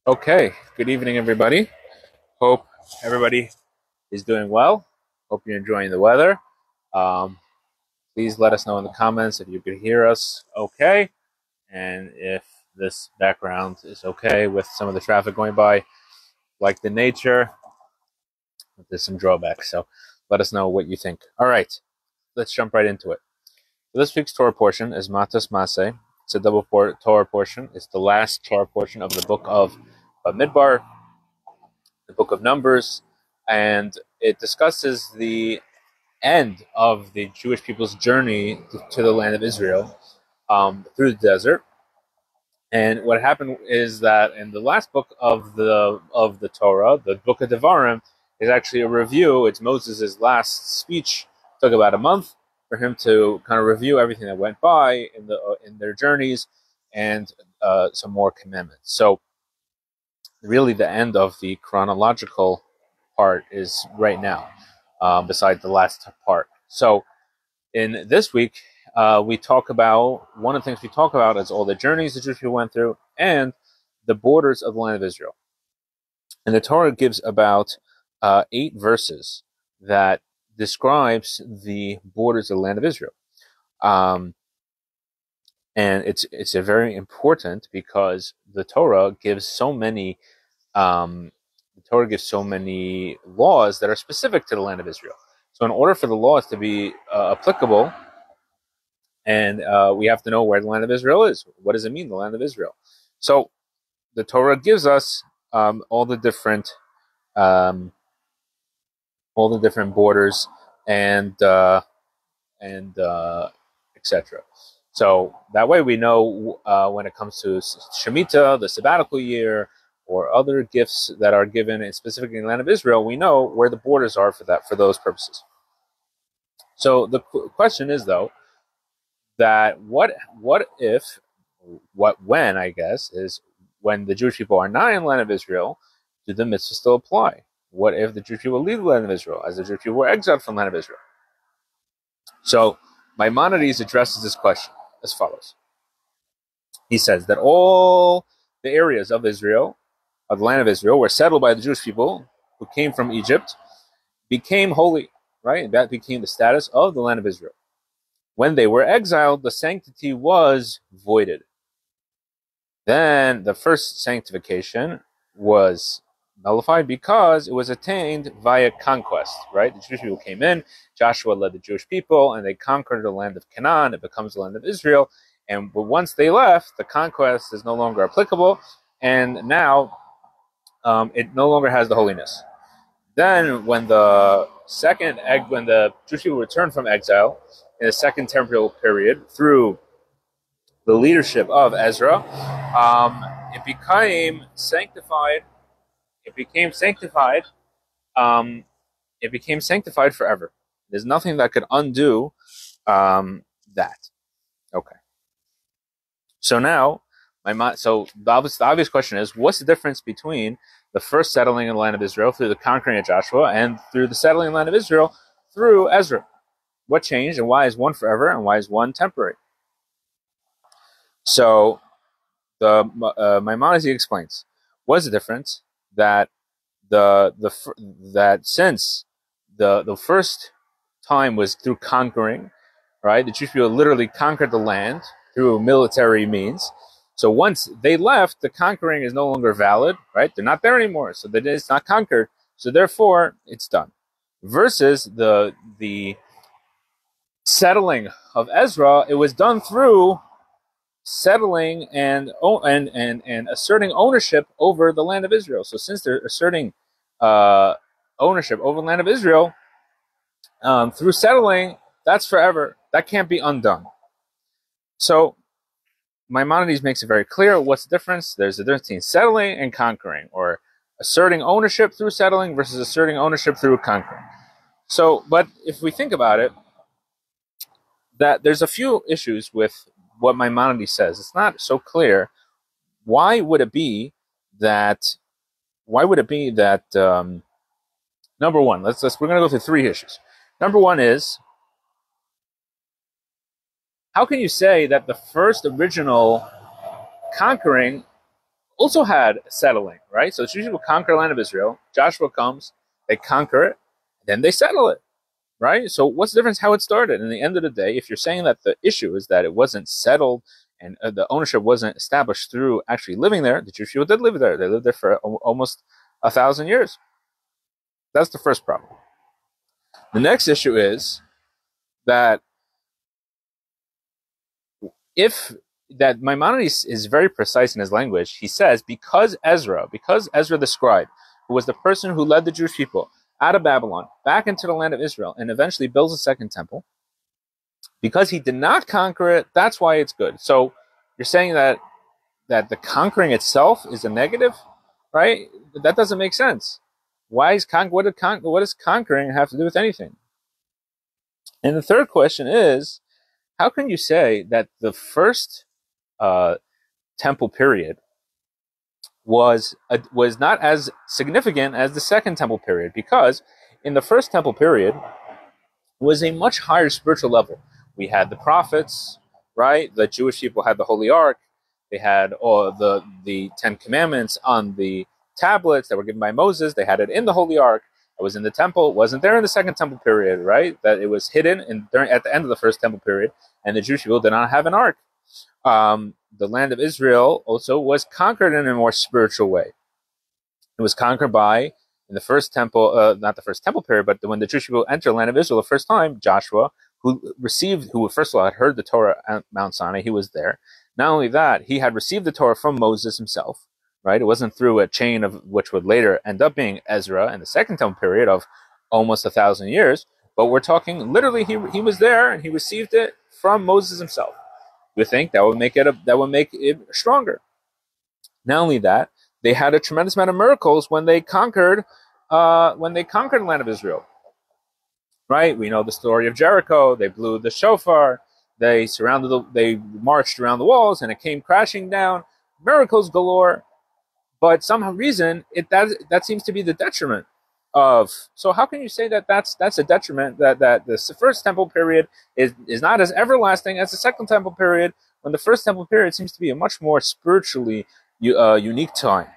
Okay, good evening, everybody. Hope everybody is doing well. Hope you're enjoying the weather. Um, Please let us know in the comments if you could hear us okay, and if this background is okay with some of the traffic going by, like the nature. There's some drawbacks, so let us know what you think. All right, let's jump right into it. So this week's Torah portion is Matas Maseh. It's a double Torah portion. It's the last Torah portion of the book of Midbar, the book of Numbers, and it discusses the end of the Jewish people's journey to the land of Israel through the desert. And what happened is that in the last book of the Torah, the book of Devarim, is actually a review. It's Moses' last speech. It took about a month for him to kind of review everything that went by in their journeys and some more commandments. So really the end of the chronological part is right now, besides the last part. So in this week, we talk about, one of the things we talk about is all the journeys the Jewish people went through and the borders of the land of Israel. And the Torah gives about 8 verses that describes the borders of the land of Israel. And it's a very important because the Torah gives so many laws that are specific to the land of Israel. So in order for the laws to be applicable, and we have to know where the land of Israel is. What does it mean, the land of Israel? So the Torah gives us all the different borders and etc. So that way we know when it comes to Shemitah, the sabbatical year, or other gifts that are given, and specifically in the land of Israel, we know where the borders are for those purposes. So the question is, though, that when I guess is when the Jewish people are not in the land of Israel, do the mitzvahs still apply? What if the Jewish people leave the land of Israel, as the Jewish people were exiled from the land of Israel? So Maimonides addresses this question as follows. He says that all the areas of Israel, of the land of Israel, were settled by the Jewish people who came from Egypt, became holy, right? And that became the status of the land of Israel. When they were exiled, the sanctity was voided. Then the first sanctification was nullified because it was attained via conquest, right? The Jewish people came in, Joshua led the Jewish people, and they conquered the land of Canaan. It becomes the land of Israel. And once they left, the conquest is no longer applicable, and now it no longer has the holiness. Then when the Jewish people returned from exile in the second temporal period through the leadership of Ezra, it became sanctified. It became sanctified. It became sanctified forever. There's nothing that could undo that. Okay. So now, the obvious question is, what's the difference between the first settling in the land of Israel through the conquering of Joshua and through the settling in the land of Israel through Ezra? What changed, and why is one forever and why is one temporary? So the Maimonides explains what's the difference that since the first time was through conquering, right? The Jewish people literally conquered the land through military means. So once they left, the conquering is no longer valid, right? They're not there anymore, so that it's not conquered. So therefore, it's done. Versus the settling of Ezra, it was done through settling and asserting ownership over the land of Israel. So since they're asserting ownership over the land of Israel through settling, that's forever. That can't be undone. So Maimonides makes it very clear what's the difference. There's a difference between settling and conquering, or asserting ownership through settling versus asserting ownership through conquering. So, but if we think about it, that there's a few issues with what Maimonides says. It's not so clear. Why would it be that? Number one, we're going to go through 3 issues. Number one is, how can you say that the first original conquering also had settling, right? So the Jewish people conquer the land of Israel. Joshua comes, they conquer it, then they settle it, right? So what's the difference how it started? And at the end of the day, if you're saying that the issue is that it wasn't settled and the ownership wasn't established through actually living there, the Jewish people did live there. They lived there for almost 1,000 years. That's the first problem. The next issue is that that Maimonides is very precise in his language. He says, because Ezra the scribe, who was the person who led the Jewish people out of Babylon, back into the land of Israel, and eventually builds a second temple, because he did not conquer it, that's why it's good. So you're saying that the conquering itself is a negative, right? That doesn't make sense. What does conquering have to do with anything? And the third question is, how can you say that the first temple period was not as significant as the second temple period? Because in the first temple period was a much higher spiritual level. We had the prophets, right? The Jewish people had the Holy Ark. They had all the 10 Commandments on the tablets that were given by Moses. They had it in the Holy Ark. It was in the temple. It wasn't there in the second temple period, right? That it was hidden at the end of the first temple period, and the Jewish people did not have an ark. The land of Israel also was conquered in a more spiritual way. It was conquered by, in the first temple, not the first temple period, but when the Jewish people entered the land of Israel the first time, Joshua, who first of all had heard the Torah at Mount Sinai, he was there. Not only that, he had received the Torah from Moses himself, right? It wasn't through a chain of which would later end up being Ezra in the second temple period of almost 1,000 years, but we're talking literally he was there and he received it from Moses himself. You would think that would make it stronger. Not only that, they had a tremendous amount of miracles when they conquered the land of Israel. Right? We know the story of Jericho. They blew the shofar. They marched around the walls, and it came crashing down. Miracles galore. But somehow reason that seems to be the detriment of. So how can you say that that's a detriment, that the first temple period is not as everlasting as the second temple period, when the first temple period seems to be a much more spiritually unique time?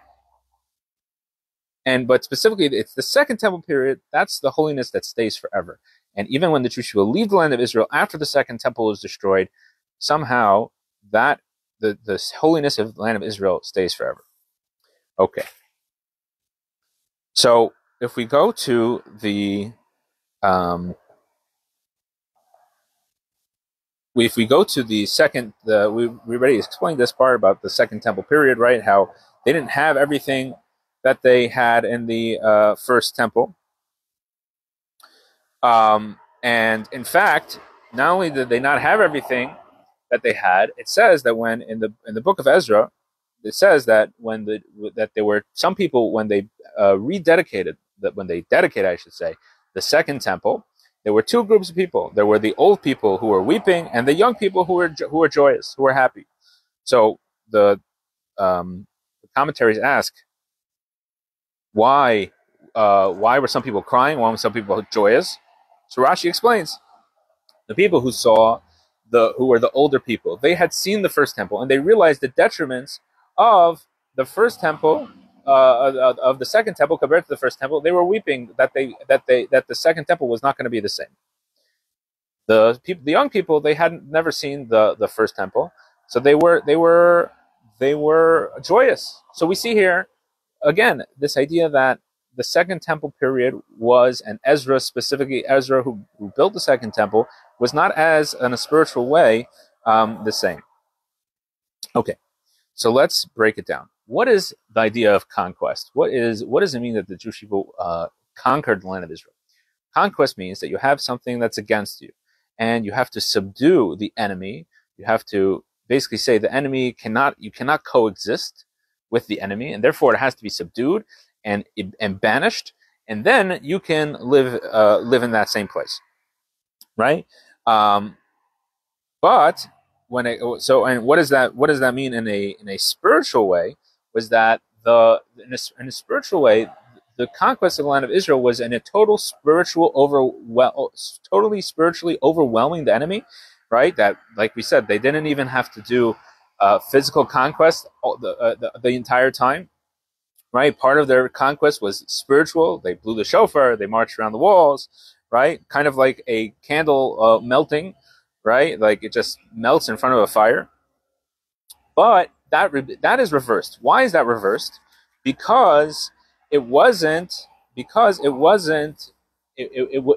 But specifically, it's the second temple period, that's the holiness that stays forever. And even when the Jewish people leave the land of Israel after the second temple is destroyed, somehow that the holiness of the land of Israel stays forever. Okay. So if we go to the second, we already explained this part about the second temple period, right? How they didn't have everything that they had in the first temple. And in fact, not only did they not have everything that they had, it says that when in the book of Ezra, it says that that there were some people when they dedicated, I should say, the second temple, there were two groups of people. There were the old people who were weeping, and the young people who were joyous, who were happy. So the commentaries ask, why were some people crying? Why were some people joyous? So Rashi explains, the people who were the older people, they had seen the first temple, and they realized the detriments of the first temple, of the second temple compared to the first temple. They were weeping that the second temple was not going to be the same. The young people, they hadn't never seen the first temple, so they were joyous. So we see here again this idea that the second temple period was, and Ezra, specifically Ezra who built the second temple, was not as in a spiritual way the same. Okay, so let's break it down. What is the idea of conquest? What does it mean that the Jewish people conquered the land of Israel? Conquest means that you have something that's against you, and you have to subdue the enemy. You have to basically say the enemy you cannot coexist with the enemy, and therefore it has to be subdued and banished, and then you can live in that same place, right? But what does that mean in a spiritual way? Was that in a spiritual way, the conquest of the land of Israel was in a totally spiritually overwhelming the enemy, right? That, like we said, they didn't even have to do physical conquest the entire time, right? Part of their conquest was spiritual. They blew the shofar, they marched around the walls, right? Kind of like a candle melting, right? Like it just melts in front of a fire. But that is reversed. Why is that reversed? Because it wasn't. Because it wasn't.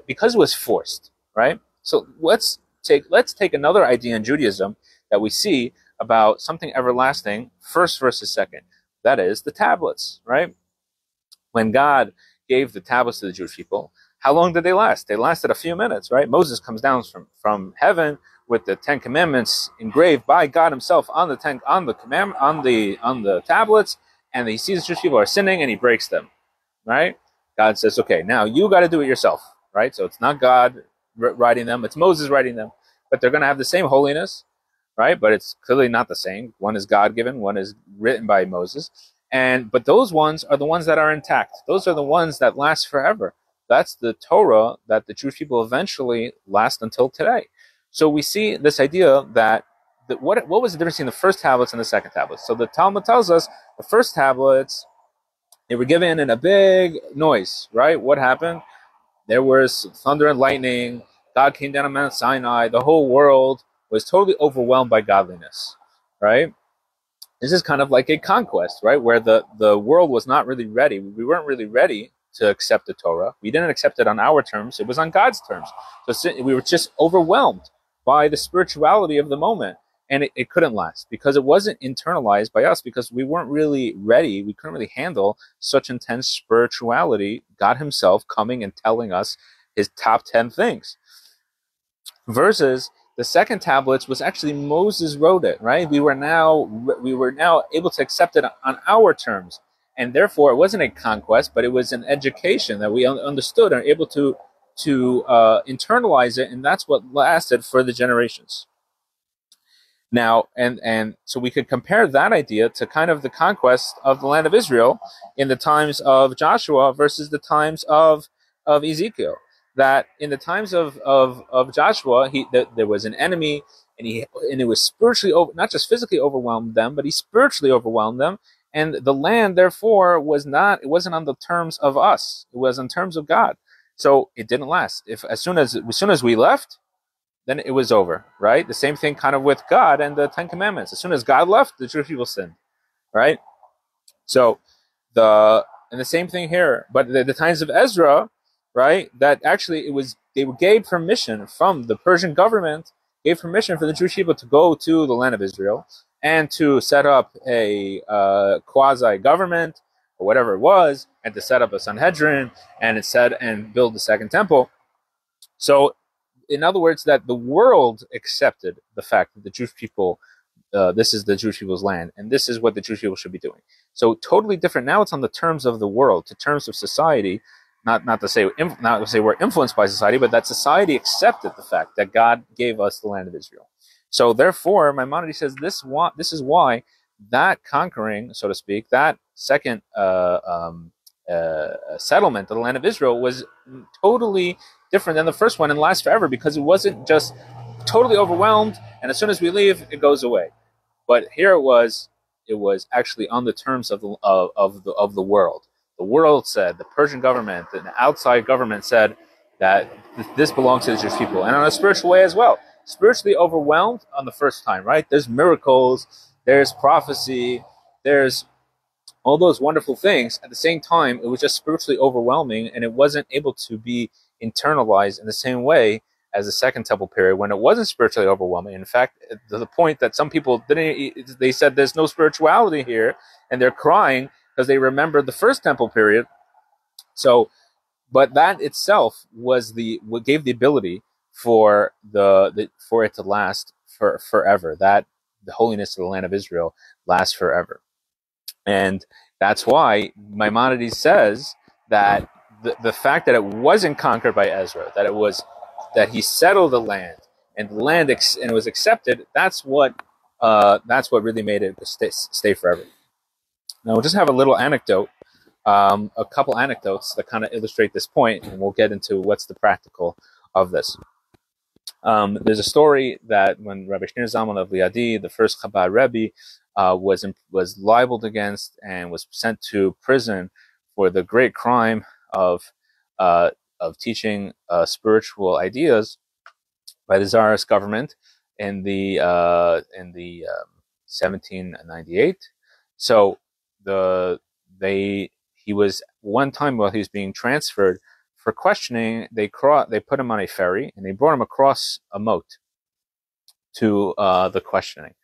Because it was forced, right? So let's take another idea in Judaism that we see about something everlasting, first versus second. That is the tablets, right? When God gave the tablets to the Jewish people, how long did they last? They lasted a few minutes, right? Moses comes down from heaven with the Ten Commandments engraved by God Himself on the tablets, and he sees the Jewish people are sinning, and He breaks them, right? God says, "Okay, now you got to do it yourself," right? So it's not God writing them; it's Moses writing them, but they're going to have the same holiness, right? But it's clearly not the same. One is God given, one is written by Moses. But those ones are the ones that are intact. Those are the ones that last forever. That's the Torah that the Jewish people eventually last until today. So we see this idea that what was the difference between the first tablets and the second tablets? So the Talmud tells us the first tablets, they were given in a big noise, right? What happened? There was thunder and lightning. God came down on Mount Sinai. The whole world was totally overwhelmed by godliness, right? This is kind of like a conquest, right? Where the world was not really ready. We weren't really ready to accept the Torah. We didn't accept it on our terms. It was on God's terms. So we were just overwhelmed by the spirituality of the moment. And it couldn't last because it wasn't internalized by us, because we weren't really ready. We couldn't really handle such intense spirituality, God Himself coming and telling us His top 10 things. Versus the second tablets was actually Moses wrote it, right? We were now able to accept it on our terms, and therefore it wasn't a conquest, but it was an education that we understood and are able to internalize it, and that's what lasted for the generations. Now, and so we could compare that idea to kind of the conquest of the land of Israel in the times of Joshua versus the times of Ezekiel. That in the times of Joshua, there was an enemy, and it was spiritually not just physically overwhelmed them, but he spiritually overwhelmed them, and the land therefore wasn't on the terms of us; it was on terms of God. So it didn't last. As soon as we left, then it was over, right? The same thing kind of with God and the Ten Commandments. As soon as God left, the Jewish people sinned, right? So and the same thing here. But the times of Ezra, right? That actually they gave permission from the Persian government, gave permission for the Jewish people to go to the land of Israel and to set up a quasi government or whatever it was, and to set up a Sanhedrin and build the second temple. So, in other words, that the world accepted the fact that the Jewish people, this is the Jewish people's land, and this is what the Jewish people should be doing. So totally different. Now it's on the terms of the world, to terms of society. Not to say we're influenced by society, but that society accepted the fact that God gave us the land of Israel. So therefore, Maimonides says this is why that conquering, so to speak, that second settlement of the land of Israel was totally different than the first one and lasts forever, because it wasn't just totally overwhelmed and as soon as we leave it goes away. But here it was actually on the terms of the world. The world said, the Persian government, the outside government said that this belongs to the Jewish people, and on a spiritual way as well. Spiritually overwhelmed on the first time, right? There's miracles, there's prophecy, there's all those wonderful things. At the same time, it was just spiritually overwhelming, and it wasn't able to be internalized in the same way as the second temple period, when it wasn't spiritually overwhelming. In fact, to the point that some people they said there's no spirituality here, and they're crying because they remember the first temple period. So, but that itself what gave the ability for for it to last forever. That the holiness of the land of Israel lasts forever. And that's why Maimonides says that the fact that it wasn't conquered by Ezra, that he settled the land, and the land and it was accepted, that's what really made it stay forever. Now we'll just have a little anecdote, a couple anecdotes that kind of illustrate this point, and we'll get into what's the practical of this. There's a story that when Rabbi Shneur Zalman of Liadi, the first Chabad Rebbe, was libeled against and was sent to prison for the great crime of teaching spiritual ideas by the Tsarist government in the 1798. So he was one time while he was being transferred for questioning. They put him on a ferry and they brought him across a moat to the questioning,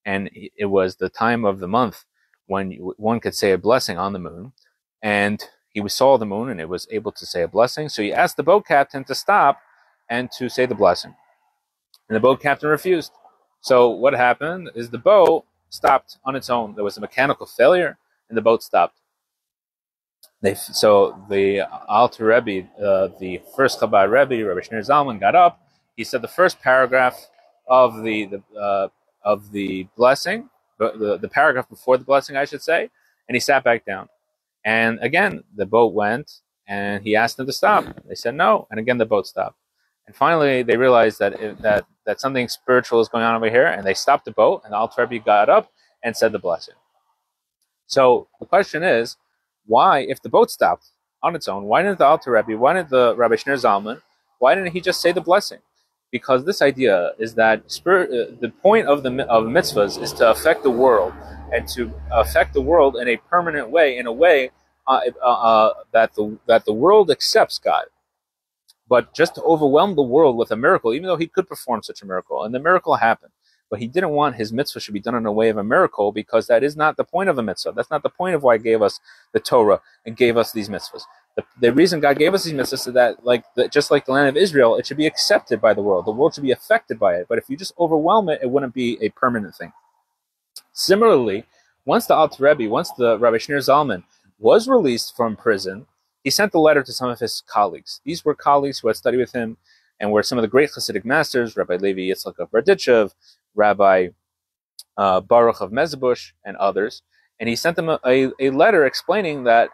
and it was the time of the month when one could say a blessing on the moon, and he saw the moon and it was able to say a blessing. So he asked the boat captain to stop and to say the blessing. And the boat captain refused. So what happened is the boat stopped on its own. There was a mechanical failure, and the boat stopped. So the Alter Rebbe, the first Chabad Rebbe, Rabbi Shneur Zalman, got up. He said the first paragraph of the blessing, the paragraph before the blessing, I should say, and he sat back down. And again, the boat went, and he asked them to stop. They said no, and again the boat stopped. And finally, they realized that something spiritual is going on over here, and they stopped the boat, and the Alter Rebbe got up and said the blessing. So the question is, why, if the boat stopped on its own, why didn't the Alter Rebbe, why didn't the Rabbi Shneur Zalman, why didn't he just say the blessing? Because this idea is that the point of mitzvahs is to affect the world, and to affect the world in a permanent way, in a way that the world accepts God. But just to overwhelm the world with a miracle, even though he could perform such a miracle, and the miracle happened, but he didn't want his mitzvah should be done in a way of a miracle, because that is not the point of a mitzvah. That's not the point of why he gave us the Torah and gave us these mitzvahs. The reason God gave us these mitzvahs is that, just like the land of Israel, it should be accepted by the world. The world should be affected by it. But if you just overwhelm it, it wouldn't be a permanent thing. Similarly, once the Alter Rebbe, once the Rabbi Shneur Zalman was released from prison, he sent a letter to some of his colleagues. These were colleagues who had studied with him and were some of the great Hasidic masters, Rabbi Levi Yitzchak of Berditchev, Rabbi Baruch of Mezbush, and others. And he sent them a letter explaining that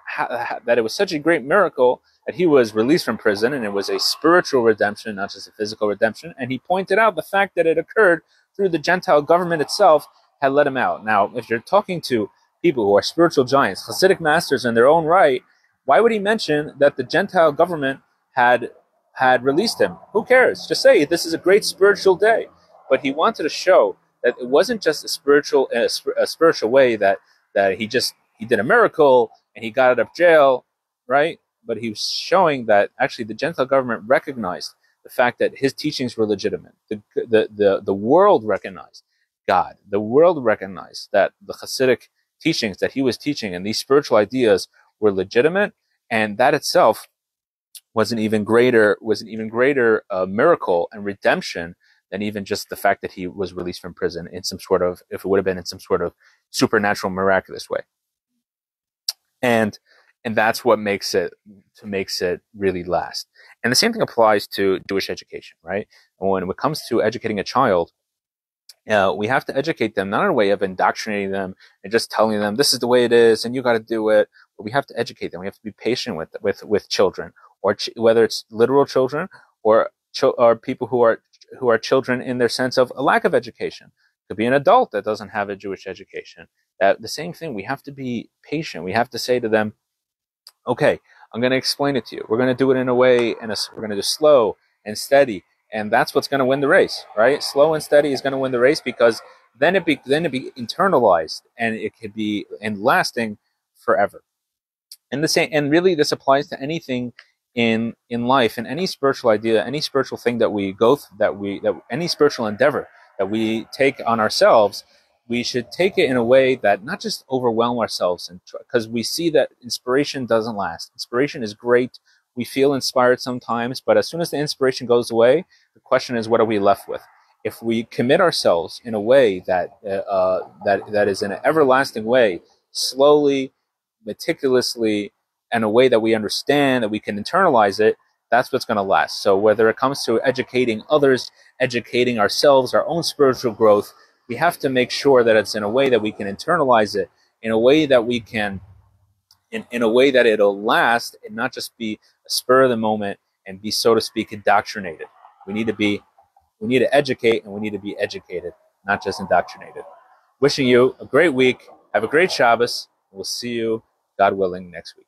it was such a great miracle that he was released from prison, and it was a spiritual redemption, not just a physical redemption. And he pointed out the fact that it occurred through the Gentile government itself had let him out. Now, if you're talking to people who are spiritual giants, Hasidic masters in their own right, why would he mention that the Gentile government had released him? Who cares? Just say this is a great spiritual day. But he wanted to show that it wasn't just a spiritual way that he did a miracle and he got out of jail, right? But he was showing that actually the Gentile government recognized the fact that his teachings were legitimate. The world recognized God. The world recognized that the Hasidic teachings that he was teaching and these spiritual ideas were legitimate, and that itself was an even greater miracle and redemption than even just the fact that he was released from prison in some sort of, if it would have been in some sort of supernatural, miraculous way. And that's what makes it really last. And the same thing applies to Jewish education, right? And when it comes to educating a child, we have to educate them not in a way of indoctrinating them and just telling them this is the way it is and you got to do it. But we have to educate them. We have to be patient with children, or whether it's literal children or people who are children in their sense of a lack of education. It could be an adult that doesn't have a Jewish education. The same thing. We have to be patient. We have to say to them, okay, I'm going to explain it to you. We're going to do it in a way, and we're going to do slow and steady. And that's what's going to win the race, right? Slow and steady is going to win the race, because then it be internalized, and it could be lasting forever. And really, this applies to anything in life, and any spiritual idea, any spiritual thing that we go through, any spiritual endeavor that we take on ourselves. We should take it in a way that not just overwhelm ourselves, because we see that inspiration doesn't last. Inspiration is great. We feel inspired sometimes, but as soon as the inspiration goes away, the question is, what are we left with? If we commit ourselves in a way that is in an everlasting way, slowly, meticulously, in a way that we understand, that we can internalize it, that's what's going to last. So whether it comes to educating others, educating ourselves, our own spiritual growth, we have to make sure that it's in a way that we can internalize it, in a way that we can, in a way that it'll last and not just be a spur of the moment and be, so to speak, indoctrinated. We need to be We need to educate, and we need to be educated, not just indoctrinated. Wishing you a great week. Have a great Shabbos. We'll see you, God willing, next week.